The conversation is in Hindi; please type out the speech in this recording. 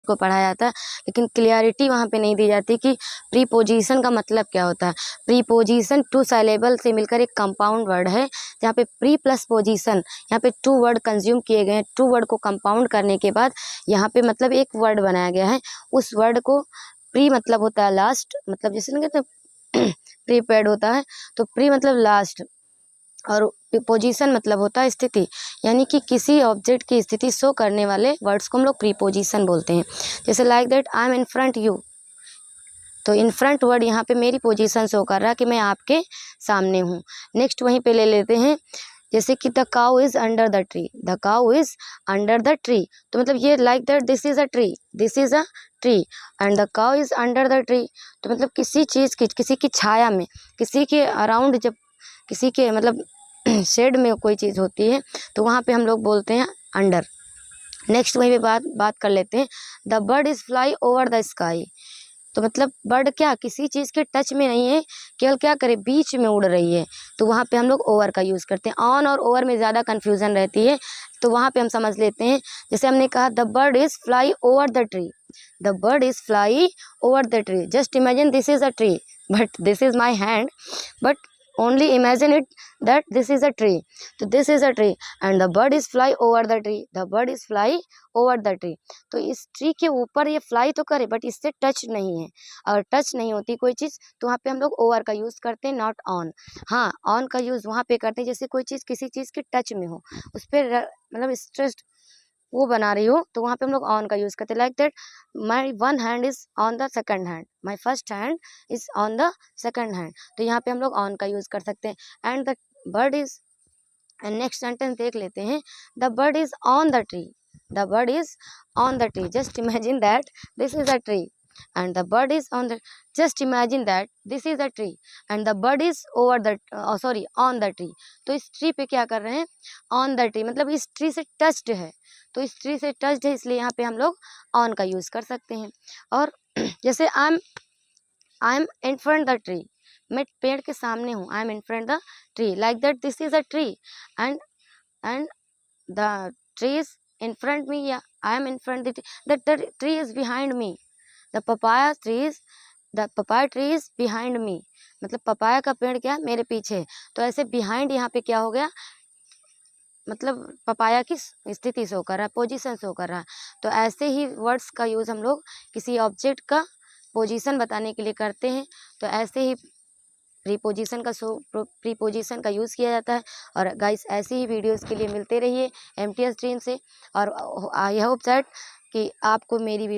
को पढ़ाया जाता है, लेकिन क्लियरिटी वहाँ पे नहीं दी जाती कि प्रीपोजिशन का मतलब क्या होता है। प्रीपोजिशन टू साइलेबल से मिलकर एक कंपाउंड वर्ड है, जहाँ पे प्री प्लस पोजिशन, यहाँ पे टू वर्ड कंज्यूम किए गए हैं। टू वर्ड को कंपाउंड करने के बाद यहाँ पे मतलब एक वर्ड बनाया गया है। उस वर्ड को प्री मतलब होता है लास्ट, मतलब जैसे ना कहते प्रीपेड होता है, तो प्री मतलब लास्ट, और पोजीशन मतलब होता है स्थिति, यानी कि किसी ऑब्जेक्ट की स्थिति शो करने वाले वर्ड्स को हम लोग प्रीपोजिशन बोलते हैं। जैसे like that I am in front you, तो इन फ्रंट वर्ड यहाँ पे मेरी पोजीशन शो कर रहा है कि मैं आपके सामने हूँ। नेक्स्ट वहीं पे ले लेते हैं, जैसे कि the cow is under the tree, the cow is under the tree, तो मतलब ये like that this is a tree, this is a tree and the cow is under the tree, तो मतलब किसी चीज़ की, किसी की छाया में, किसी के अराउंड, जब किसी के मतलब शेड में कोई चीज़ होती है तो वहाँ पे हम लोग बोलते हैं अंडर। नेक्स्ट वहीं पे बात कर लेते हैं, the bird is fly over the sky, तो मतलब बर्ड क्या किसी चीज़ के टच में नहीं है, केवल क्या करे बीच में उड़ रही है, तो वहाँ पे हम लोग ओवर का यूज़ करते हैं। ऑन और ओवर में ज़्यादा कन्फ्यूज़न रहती है, तो वहाँ पे हम समझ लेते हैं। जैसे हमने कहा the bird is fly over the tree, the bird is fly over the tree, just imagine this is a tree but this is my hand, but only imagine it that this is a tree, तो this is a tree and the bird is fly over the tree, the bird is fly over the tree, तो इस ट्री के ऊपर ये फ्लाई तो करे बट इससे टच नहीं है, और टच नहीं होती कोई चीज़ तो वहाँ पे हम लोग ओवर का यूज़ करते हैं, नॉट ऑन। हाँ, ऑन का यूज़ वहाँ पे करते हैं जैसे कोई चीज़ किसी चीज़ के टच में हो, उस पर मतलब स्ट्रेस वो बना रही हो, तो वहाँ पे हम लोग ऑन का यूज़ करते हैं। Like that my one hand is on the second hand, my first hand is on the second hand, तो यहाँ पे हम लोग ऑन का यूज़ कर सकते हैं। And the bird is, and next sentence देख लेते हैं, the bird is on the tree, the bird is on the tree, just imagine that this is a tree and the bird is on the, just imagine that this is a tree and the bird is over the sorry on the tree, तो इस ट्री पे क्या कर रहे हैं, on the tree, मतलब इस ट्री से टच्ड है, तो इस ट्री से टच्ड है इसलिए यहाँ पे हम लोग on का यूज़ कर सकते हैं। और जैसे I am in front the tree, मैं पेड़ के सामने हूँ, I am in front the tree, like that this is a tree and the tree is in front me, या I am in front the tree is behind me, the papaya tree is behind me, मतलब पपाया का पेड़ क्या मेरे पीछे है, तो ऐसे बिहाइंड यहाँ पे क्या हो गया, मतलब पपाया की स्थिति शो कर रहा है, पोजीशन शो कर रहा है। तो ऐसे ही वर्ड्स का यूज़ हम लोग किसी ऑब्जेक्ट का पोजीशन बताने के लिए करते हैं, तो ऐसे ही प्रीपोजिशन का यूज़ किया जाता है। और गाइस ऐसी ही वीडियोस के लिए मिलते रहिए MTS ड्रीम से, और आई होप दैट कि आपको मेरी वीडियो